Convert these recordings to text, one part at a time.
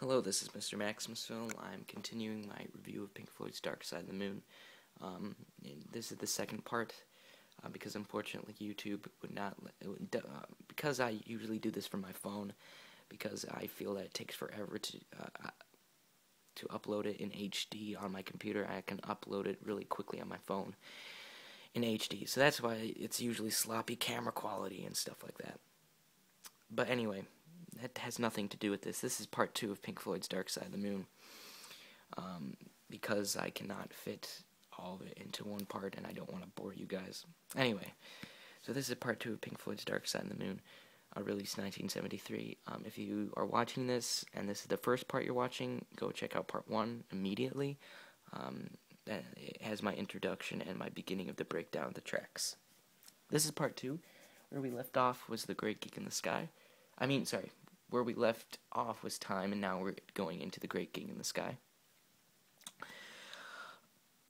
Hello, this is Mr. Maximusville. I'm continuing my review of Pink Floyd's Dark Side of the Moon. This is the second part, because unfortunately YouTube would not, because I usually do this from my phone, because I feel that it takes forever to upload it in HD on my computer. I can upload it really quickly on my phone in HD, so that's why it's usually sloppy camera quality and stuff like that. But anyway, that has nothing to do with this. This is part 2 of Pink Floyd's Dark Side of the Moon, because I cannot fit all of it into one part, and I don't want to bore you guys. Anyway, so this is part 2 of Pink Floyd's Dark Side of the Moon, released 1973. If you are watching this, and this is the first part you're watching, go check out part 1 immediately. It has my introduction and my beginning of the breakdown of the tracks. This is part 2. Where we left off was The Great Gig in the Sky. Where we left off was Time, and now we're going into The Great Gig in the Sky.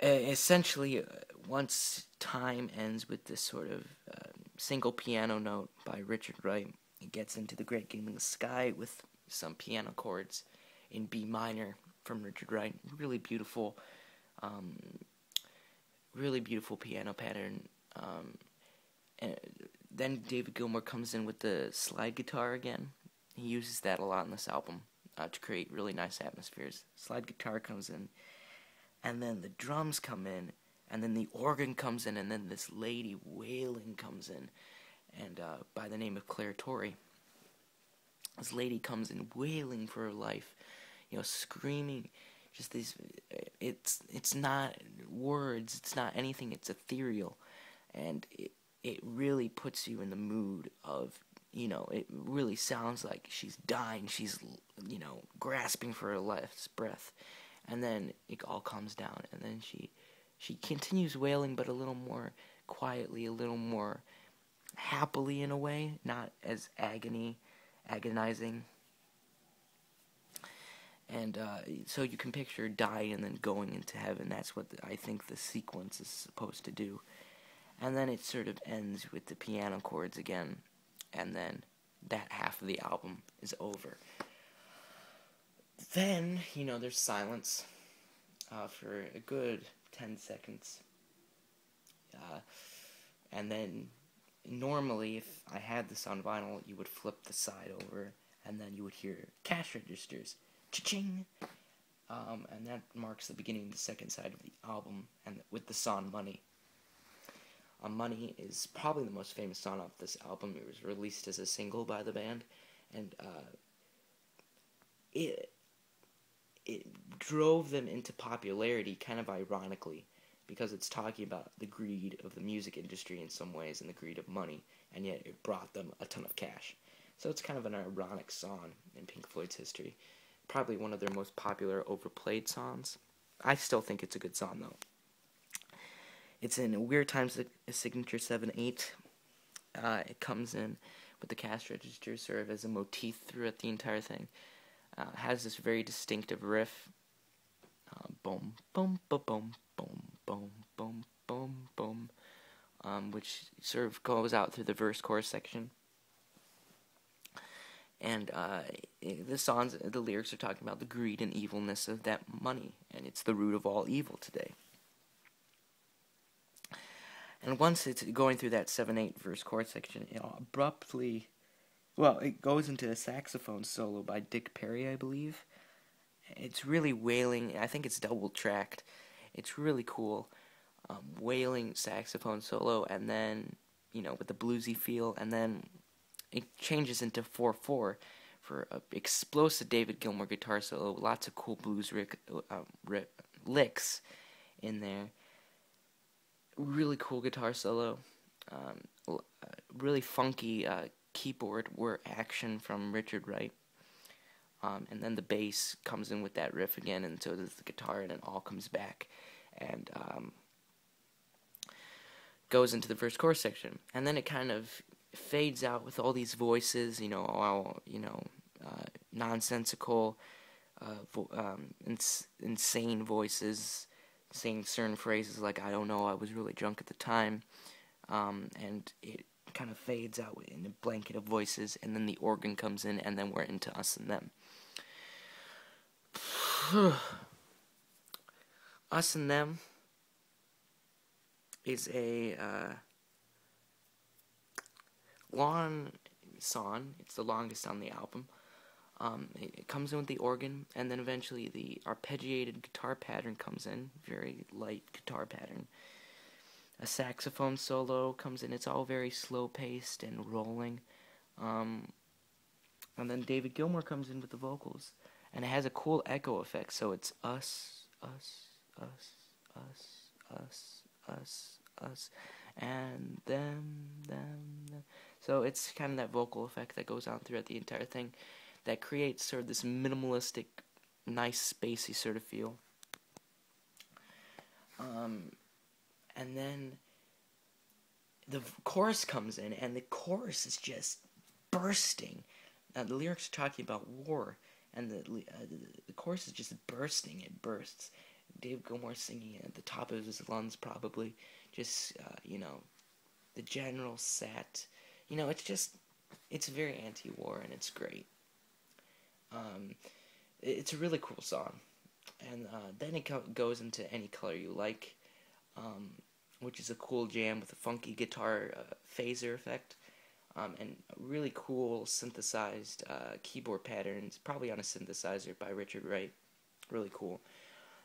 Essentially, once Time ends with this sort of single piano note by Richard Wright, it gets into The Great Gig in the Sky with some piano chords in B minor from Richard Wright. Really beautiful piano pattern. And then David Gilmour comes in with the slide guitar again. He uses that a lot in this album to create really nice atmospheres. Slide guitar comes in, and then the drums come in, and then the organ comes in, and then this lady wailing comes in, and by the name of Claire Torrey. This lady comes in wailing for her life, screaming. Just these, it's not words, it's not anything, it's ethereal, and it really puts you in the mood of, it really sounds like she's dying, she's, grasping for her last breath, and then it all calms down, and then she continues wailing, but a little more quietly, a little more happily in a way, not as agonizing. And so you can picture dying and then going into heaven. That's what I think the sequence is supposed to do. And then it sort of ends with the piano chords again, and then that half of the album is over. Then, there's silence for a good 10 seconds. And then, normally, if I had this on vinyl, you would flip the side over, and then you would hear cash registers. Cha-ching! And that marks the beginning of the second side of the album, and with the song Money. Money is probably the most famous song off this album. It was released as a single by the band, and it drove them into popularity kind of ironically, because it's talking about the greed of the music industry in some ways, and the greed of money, and yet it brought them a ton of cash. So it's kind of an ironic song in Pink Floyd's history. Probably one of their most popular overplayed songs. I still think it's a good song, though. It's in Weird Times, a signature 7/8. It comes in with the cash register sort of as a motif throughout the entire thing. Has this very distinctive riff. Boom, boom, boom, boom, boom, boom, boom, boom, boom. Which sort of goes out through the verse-chorus section. And the lyrics are talking about the greed and evilness of that money, and it's the root of all evil today. And once it's going through that 7/8 verse-chorus section, it goes into a saxophone solo by Dick Perry, I believe. It's really wailing. I think it's double-tracked. It's really cool. Wailing saxophone solo, and then, with the bluesy feel, and then it changes into 4/4 for an explosive David Gilmour guitar solo. Lots of cool blues licks in there. Really cool guitar solo. Really funky keyboard work action from Richard Wright. And then the bass comes in with that riff again, and so does the guitar, and it all comes back and goes into the first chorus section. And then it kind of fades out with all these voices, nonsensical, insane voices, saying certain phrases like, I don't know, I was really drunk at the time, and it kind of fades out in a blanket of voices, and then the organ comes in, and then we're into Us and Them. Us and Them is a long song. It's the longest on the album. It comes in with the organ, and then eventually the arpeggiated guitar pattern comes in, very light guitar pattern. A saxophone solo comes in. It's all very slow-paced and rolling. And then David Gilmour comes in with the vocals, and it has a cool echo effect. So it's us, us, us, us, us, us, us, and them. So it's kind of that vocal effect that goes on throughout the entire thing, that creates sort of this minimalistic, nice, spacey sort of feel. And then the chorus comes in, and the chorus is just bursting. The lyrics are talking about war, and the chorus is just bursting. It bursts. Dave Gilmour singing at the top of his lungs, probably. Just, the general set. It's very anti-war, and it's great. It's a really cool song. And then it goes into Any Color You Like, which is a cool jam with a funky guitar phaser effect, and really cool synthesized keyboard patterns, probably on a synthesizer by Richard Wright. Really cool.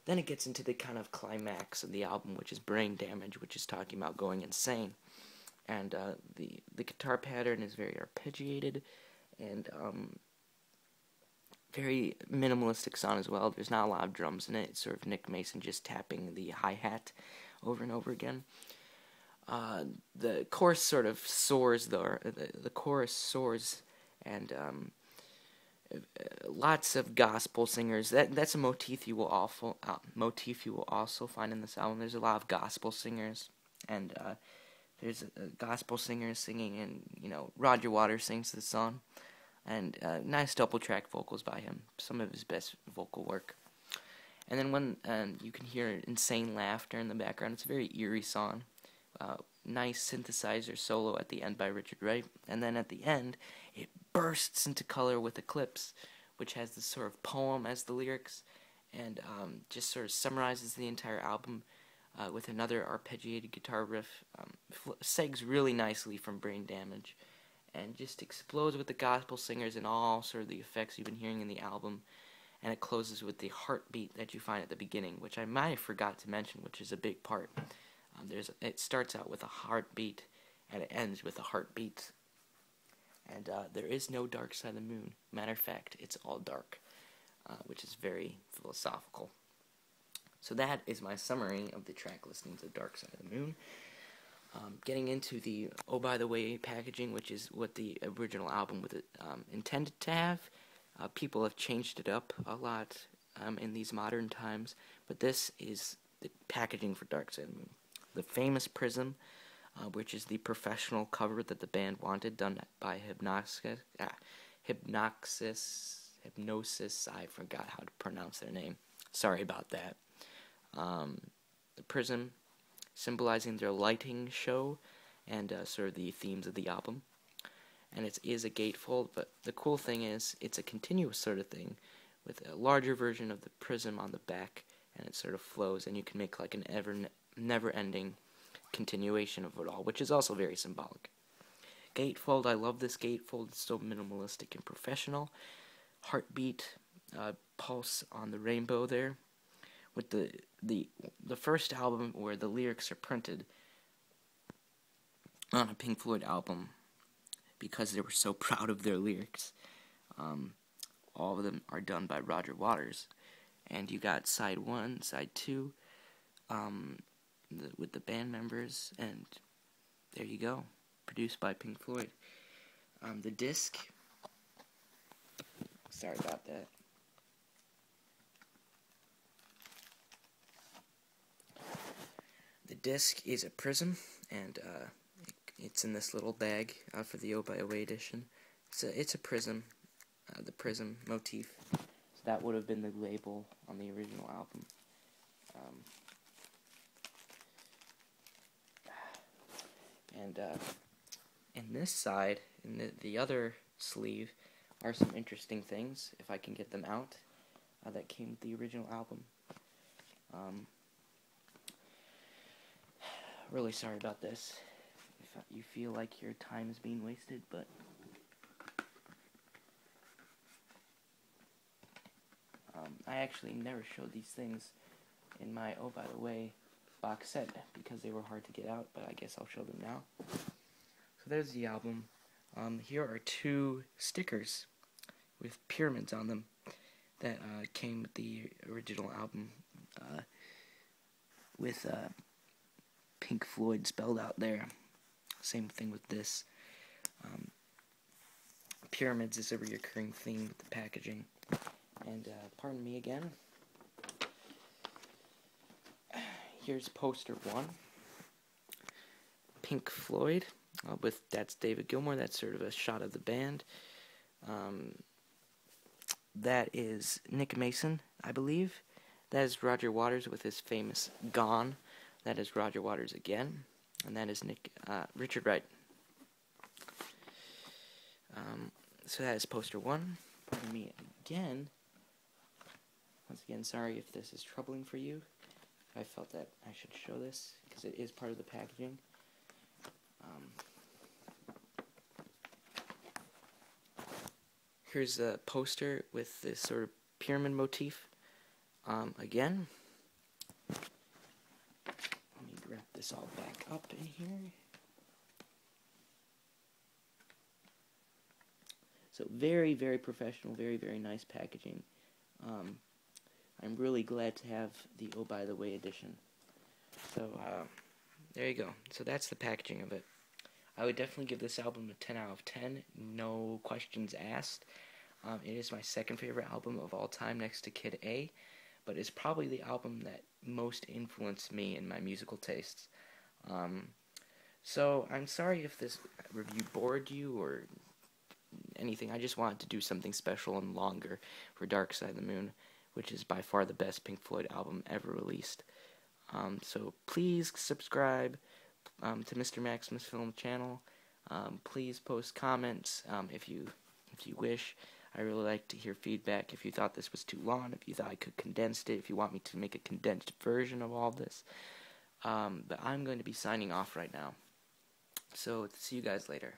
Then it gets into the kind of climax of the album, which is Brain Damage, which is talking about going insane. And the guitar pattern is very arpeggiated and very minimalistic song as well. There's not a lot of drums in it. It's sort of Nick Mason just tapping the hi-hat over and over again. The chorus sort of soars, though. The chorus soars, and lots of gospel singers. That's a motif you will also find in this album. There's a lot of gospel singers, and there's a gospel singer singing, and Roger Waters sings this song, and nice double track vocals by him. Some of his best vocal work. And then when you can hear insane laughter in the background, it's a very eerie song. Nice synthesizer solo at the end by Richard Wright. And then at the end, it bursts into color with Eclipse, which has this sort of poem as the lyrics, and just sort of summarizes the entire album with another arpeggiated guitar riff. Segs really nicely from Brain Damage, and just explodes with the gospel singers and all sort of the effects you've been hearing in the album. And it closes with the heartbeat that you find at the beginning, which I might have forgot to mention, which is a big part. It starts out with a heartbeat, and it ends with a heartbeat. And there is no dark side of the moon. Matter of fact, it's all dark, which is very philosophical. So that is my summary of the track listings of Dark Side of the Moon. Getting into the Oh By The Way packaging, which is what the original album was intended to have. People have changed it up a lot in these modern times, but this is the packaging for Dark Side of the Moon. The famous prism, which is the professional cover that the band wanted, done by Hypnosis. I forgot how to pronounce their name. Sorry about that. The prism symbolizing their lighting show and sort of the themes of the album. And it is a gatefold, but the cool thing is it's a continuous sort of thing with a larger version of the prism on the back, and it sort of flows, and you can make like an never-ending continuation of it all, which is also very symbolic. Gatefold, I love this gatefold. It's so minimalistic and professional. Heartbeat, pulse on the rainbow there. With the first album where the lyrics are printed on a Pink Floyd album, because they were so proud of their lyrics. All of them are done by Roger Waters. And you got side 1, side 2, with the band members, and there you go. Produced by Pink Floyd. The disc, sorry about that. The disc is a prism, and it's in this little bag for the Oh By The Way edition. It's a prism, the prism motif. So that would have been the label on the original album. And in this side, in the other sleeve, are some interesting things, if I can get them out. that came with the original album. Really sorry about this. If you feel like your time is being wasted, but I actually never showed these things in my Oh By The Way box set because they were hard to get out, but I guess I'll show them now. So there's the album. Here are 2 stickers with pyramids on them that came with the original album, with Pink Floyd spelled out there. Same thing with this. Pyramids is a reoccurring theme with the packaging. And pardon me again. Here's poster 1. Pink Floyd, that's David Gilmour. That's sort of a shot of the band. That is Nick Mason, I believe. That is Roger Waters with his famous Gone. That is Roger Waters again. And that is Richard Wright. So that is poster 1. Pardon me again. Once again, sorry if this is troubling for you. I felt that I should show this because it is part of the packaging. Here's a poster with this sort of pyramid motif. Again, let me wrap this all back up in here. So very, very professional, very, very nice packaging. I'm really glad to have the Oh By The Way edition. So, there you go. So that's the packaging of it. I would definitely give this album a 10 out of 10, no questions asked. It is my second favorite album of all time next to Kid A, but it's probably the album that most influenced me in my musical tastes. So I'm sorry if this review bored you or anything. I just wanted to do something special and longer for Dark Side of the Moon, which is by far the best Pink Floyd album ever released. So please subscribe to Mr. Maximus Film channel. Please post comments if you wish. I really like to hear feedback. If you thought this was too long, if you thought I could condense it, if you want me to make a condensed version of all this. But I'm going to be signing off right now. So see you guys later.